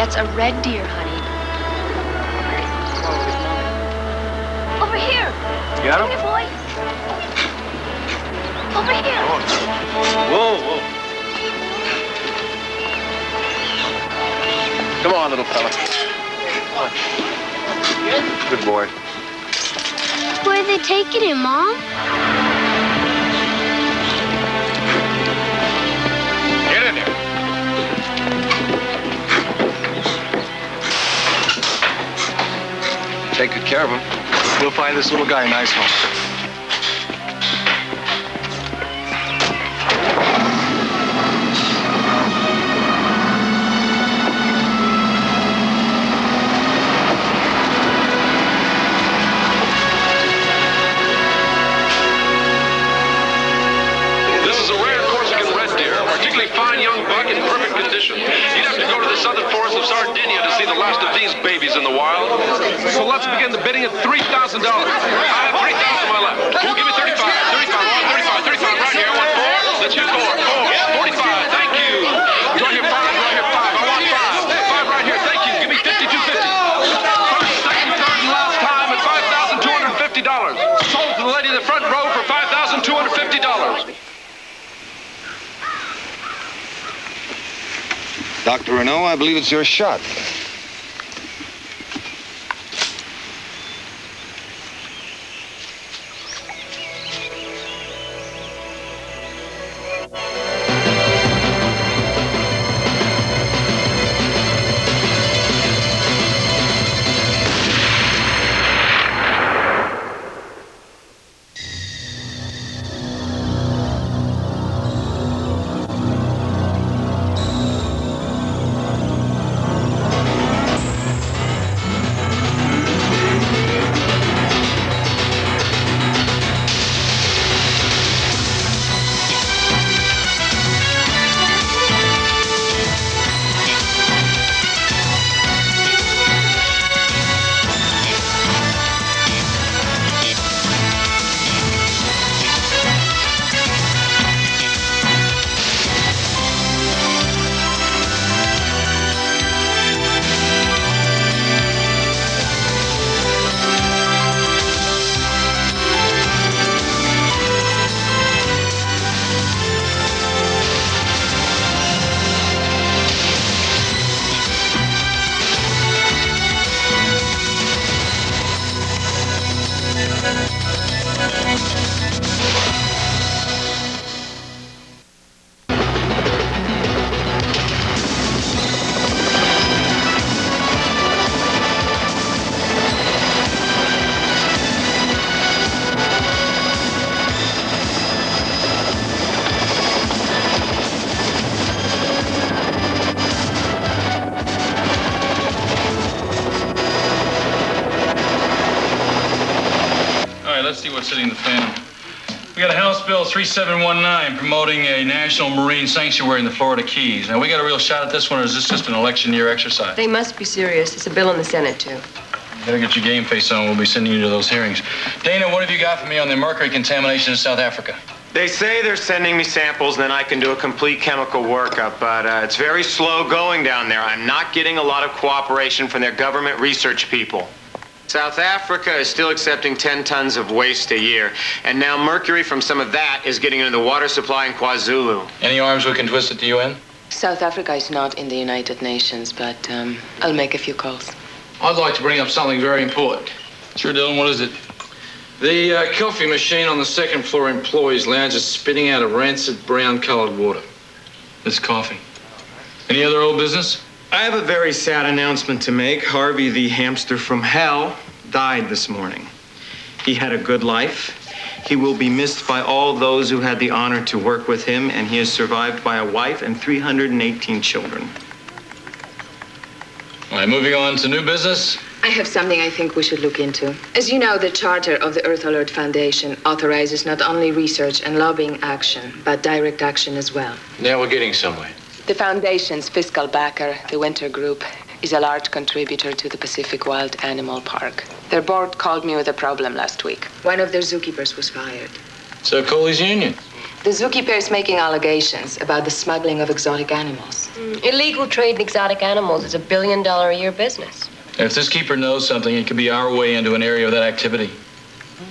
That's a red deer, honey. Over here. You got him? Here, boy. Over here. Whoa, whoa. Come on, little fella. Good boy. Where are they taking him, Mom? Get in there. Take good care of him. We'll find this little guy a nice home. Babies in the wild. So let's begin the bidding at $3,000. I have $3,000 on my left. Who'll give me 35? 35. I want 35. 35 right here. I want 4. Let's use 4. 45. Thank you. Do I hear 5? Do I hear 5? I want 5. 5 right here. Thank you. Give me 52.50. First, second, third, and last time at $5,250. Sold to the lady in the front row for $5,250. Dr. Renault, I believe it's your shot. Let's see what's hitting the fan. We got a House Bill 3719 promoting a national marine sanctuary in the Florida Keys. Now, we got a real shot at this one, or is this just an election year exercise? They must be serious. It's a bill in the Senate, too. You better get your game face on. We'll be sending you to those hearings. Dana, what have you got for me on the mercury contamination in South Africa? They say they're sending me samples, and then I can do a complete chemical workup, but it's very slow going down there. I'm not getting a lot of cooperation from their government research people. South Africa is still accepting 10 tons of waste a year, and now mercury from some of that is getting into the water supply in KwaZulu. Any arms we can twist at the UN? South Africa is not in the United Nations, but I'll make a few calls. I'd like to bring up something very important. Sure, Dylan, what is it? The coffee machine on the second floor employees' lounge is spitting out a rancid brown-colored water. It's coffee. Any other old business? I have a very sad announcement to make. Harvey, the hamster from hell, died this morning. He had a good life. He will be missed by all those who had the honor to work with him, and he is survived by a wife and 318 children. All right, moving on to new business. I have something I think we should look into. As you know, the charter of the Earth Alert Foundation authorizes not only research and lobbying action, but direct action as well. Now we're getting somewhere. The foundation's fiscal backer, the Winter Group, is a large contributor to the Pacific Wild Animal Park. Their board called me with a problem last week. One of their zookeepers was fired. So call his union. The zookeeper is making allegations about the smuggling of exotic animals. Illegal trade in exotic animals is $1 billion a year business. If this keeper knows something, it could be our way into an area of that activity.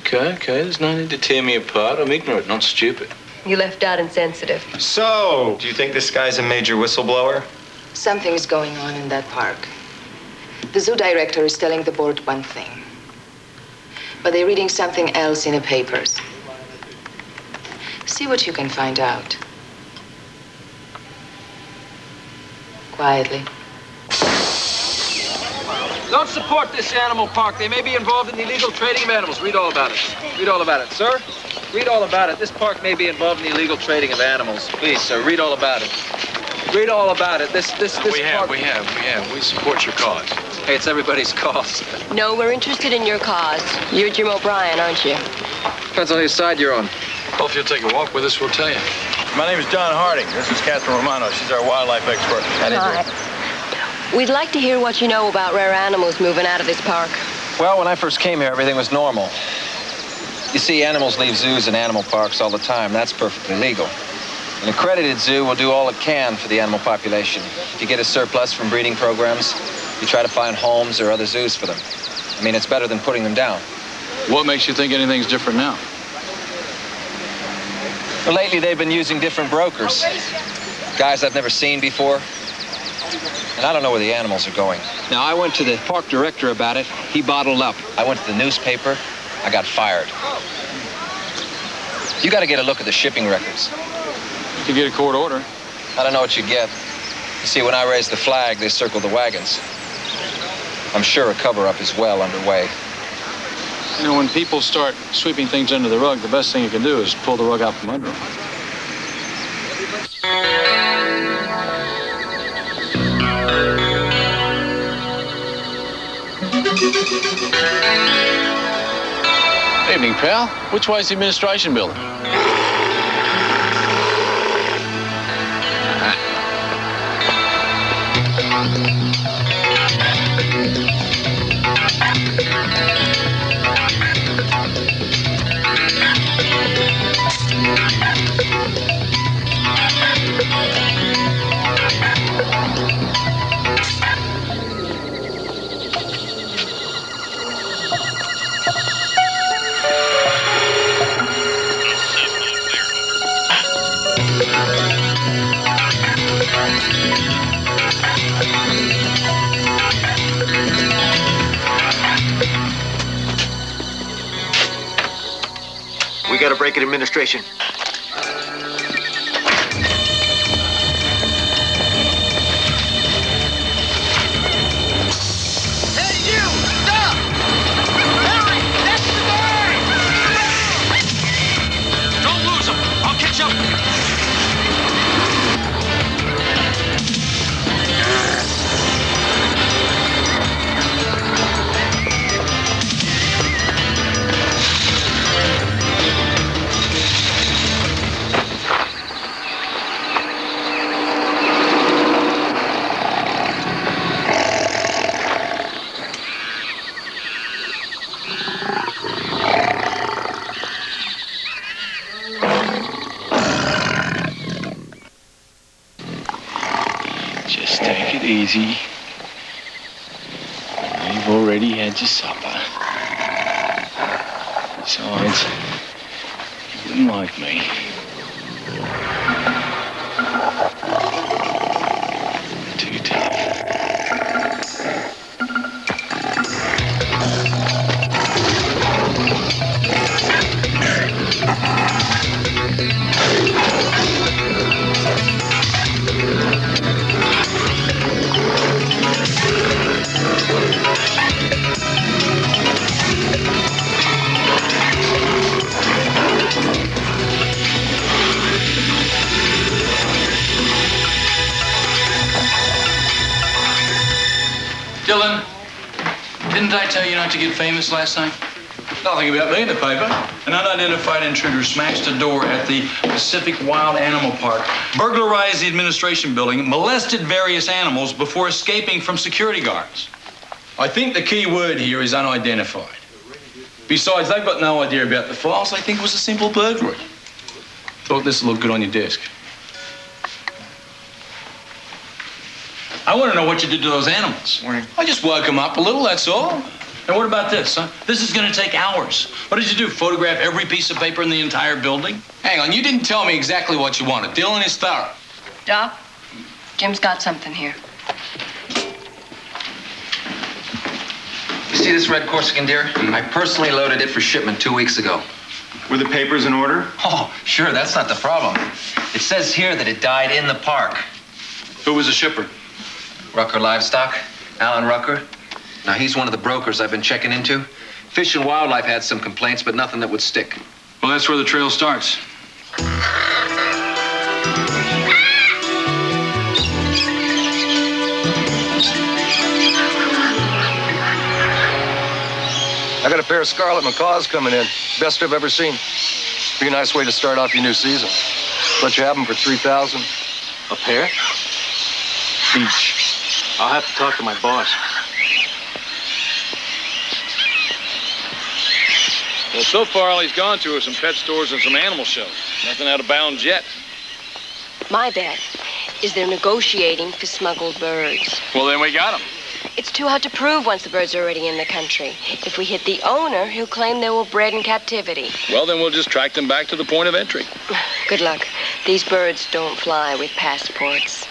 Okay, there's no need to tear me apart. I'm ignorant, not stupid. You left out insensitive. So, do you think this guy's a major whistleblower? Something is going on in that park. The zoo director is telling the board one thing, but they're reading something else in the papers. See what you can find out. Quietly. Don't support this animal park. They may be involved in the illegal trading of animals. Read all about it. Read all about it, sir. Read all about it. This park may be involved in the illegal trading of animals. Please, sir, read all about it. Read all about it. This We park... have. We support your cause. Hey, it's everybody's cause. No, we're interested in your cause. You're Jim O'Brien, aren't you? Depends on whose side you're on. Well, if you'll take a walk with us, we'll tell you. My name is John Harding. This is Catherine Romano. She's our wildlife expert. Hi. We'd like to hear what you know about rare animals moving out of this park. Well, when I first came here, everything was normal. You see, animals leave zoos and animal parks all the time. That's perfectly legal. An accredited zoo will do all it can for the animal population. If you get a surplus from breeding programs, you try to find homes or other zoos for them. I mean, it's better than putting them down. What makes you think anything's different now? Well, lately they've been using different brokers. Guys I've never seen before. And I don't know where the animals are going. Now, I went to the park director about it. He bottled up. I went to the newspaper. I got fired. You got to get a look at the shipping records. You could get a court order. I don't know what you'd get. You see, when I raised the flag, they circled the wagons. I'm sure a cover-up is well underway. You know, when people start sweeping things under the rug, the best thing you can do is pull the rug out from under them. Evening, pal. Which way's the administration building? We got a break in administration. Hey, you! Stop! Hurry! That's the guy! Don't lose him. I'll catch up with you. Just take it easy. You've already had your supper. Besides, you wouldn't like me. Too tough. Dylan, didn't I tell you not to get famous last night? Nothing about me in the paper. An unidentified intruder smashed a door at the Pacific Wild Animal Park, burglarized the administration building, molested various animals before escaping from security guards. I think the key word here is unidentified. Besides, they've got no idea about the files. They think it was a simple burglary. Thought this would look good on your disc. I want to know what you did to those animals. I just woke them up a little, that's all. And what about this, huh? This is going to take hours. What did you do, photograph every piece of paper in the entire building? Hang on, you didn't tell me exactly what you wanted. Dylan is thorough. Doc, Jim's got something here. You see this red Corsican deer? I personally loaded it for shipment 2 weeks ago. Were the papers in order? Oh, sure, that's not the problem. It says here that it died in the park. Who was the shipper? Rucker Livestock, Alan Rucker. Now, he's one of the brokers I've been checking into. Fish and Wildlife had some complaints, but nothing that would stick. Well, that's where the trail starts. I got a pair of Scarlet Macaws coming in. Best I've ever seen. Be a nice way to start off your new season. Let you have them for $3,000. A pair? Each. I'll have to talk to my boss. Well, so far, all he's gone to are some pet stores and some animal shows. Nothing out of bounds yet. My bet is they're negotiating for smuggled birds. Well, then we got him. It's too hard to prove once the birds are already in the country. If we hit the owner, he'll claim they were bred in captivity. Well, then we'll just track them back to the point of entry. Good luck. These birds don't fly with passports.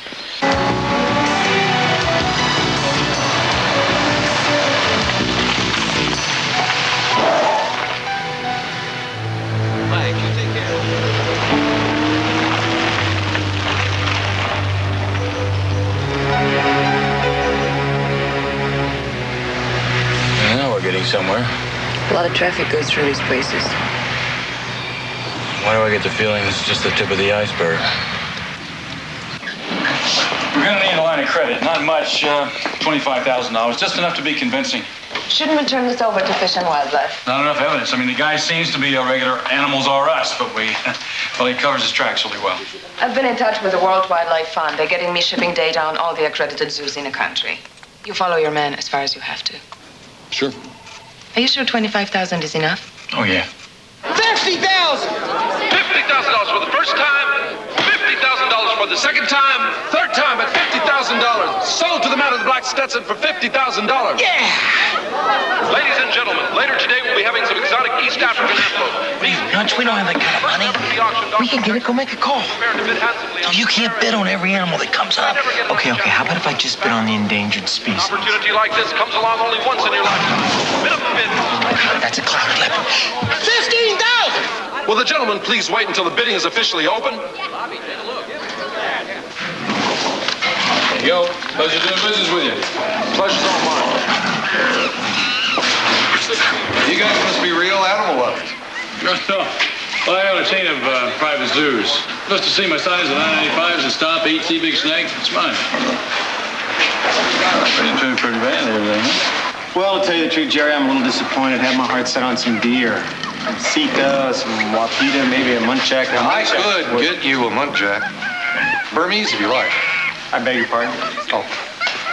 Getting somewhere. A lot of traffic goes through these places. Why do I get the feeling it's just the tip of the iceberg? We're going to need a line of credit. Not much, $25,000. Just enough to be convincing. Shouldn't we turn this over to Fish and Wildlife? Not enough evidence. I mean, the guy seems to be a regular animals are us, but well, he covers his tracks really well. I've been in touch with the World Wildlife Fund. They're getting me shipping data on all the accredited zoos in the country. You follow your man as far as you have to. Sure. Are you sure 25,000 is enough? Oh, yeah. $50,000! $50,000 for the first time, $50,000 for the second time, third time at $50,000. Sold to the man in the black Stetson for $50,000. Yeah! Ladies and gentlemen, later today we'll be having some exotic East African antelope. Hunch, we don't have that kind of money. We can get it, go make a call. You can't bid on every animal that comes up. Okay, how about if I just bid on the endangered species? An opportunity like this comes along only once in your lifetime. Bid up a bid. That's a cloud clip. 15,000! Will the gentleman please wait until the bidding is officially open? There you go. Pleasure doing business with you. Pleasure's all mine. You guys must be real animal lovers. No. Well, I own a chain of private zoos. Just to see my size of 995s and stop, eat, see big snakes. It's mine. Pretty bad and everything, huh? Well, to tell you the truth, Jerry, I'm a little disappointed. I had my heart set on some deer. Some Sika, some Wapita, maybe a Muntjac. I could get you a Muntjac. Burmese, if you like. I beg your pardon? Oh,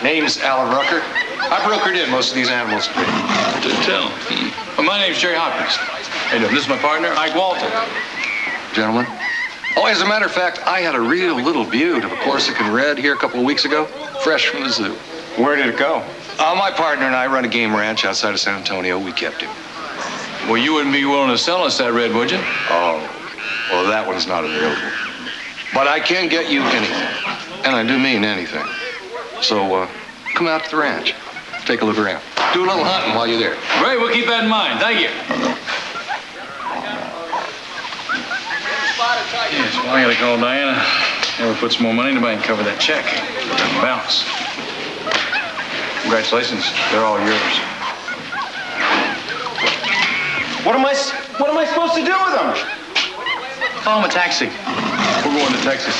name's Alan Rucker. I brokered in most of these animals. To tell. Well, my name's Jerry Hopkins. Hey, this is my partner, Ike Walton. Gentlemen. Oh, as a matter of fact, I had a real little beaut of a Corsican red here a couple of weeks ago, fresh from the zoo. Where did it go? My partner and I run a game ranch outside of San Antonio. We kept him. Well, you wouldn't be willing to sell us that red, would you? Oh, well, that one's not available. But I can get you anything. And I do mean anything. So, come out to the ranch. Take a look around. Do a little hunting while you're there. Great, we'll keep that in mind. Thank you. Yes, well, I gotta call Diana. Have her put some more money in the bank and cover that check. Balance. Congratulations. They're all yours. What am I supposed to do with them? Call him a taxi. We're going to Texas.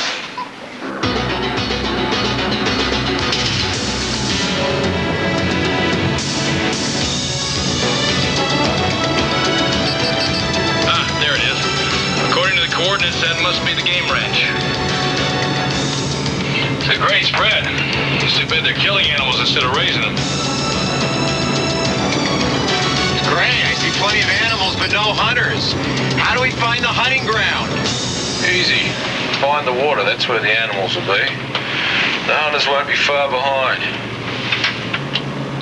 There it is. According to the coordinates, that must be the game ranch. It's a great spread. It's too bad they're killing animals instead of raising them. Great, I see plenty of animals, but no hunters. How do we find the hunting ground? Easy. Find the water. That's where the animals will be. The hunters won't be far behind.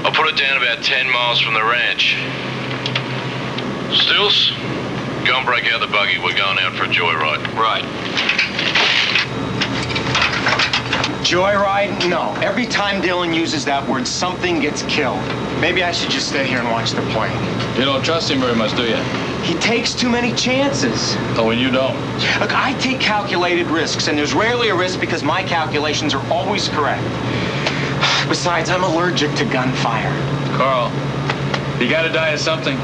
I'll put it down about 10 miles from the ranch. Stills, go and break out the buggy. We're going out for a joyride. Right. Joyride? No. Every time Dylan uses that word, something gets killed. Maybe I should just stay here and watch the plane. You don't trust him very much, do you? He takes too many chances. Oh, and you don't? Look, I take calculated risks, and there's rarely a risk because my calculations are always correct. Besides, I'm allergic to gunfire. Carl, you gotta die of something.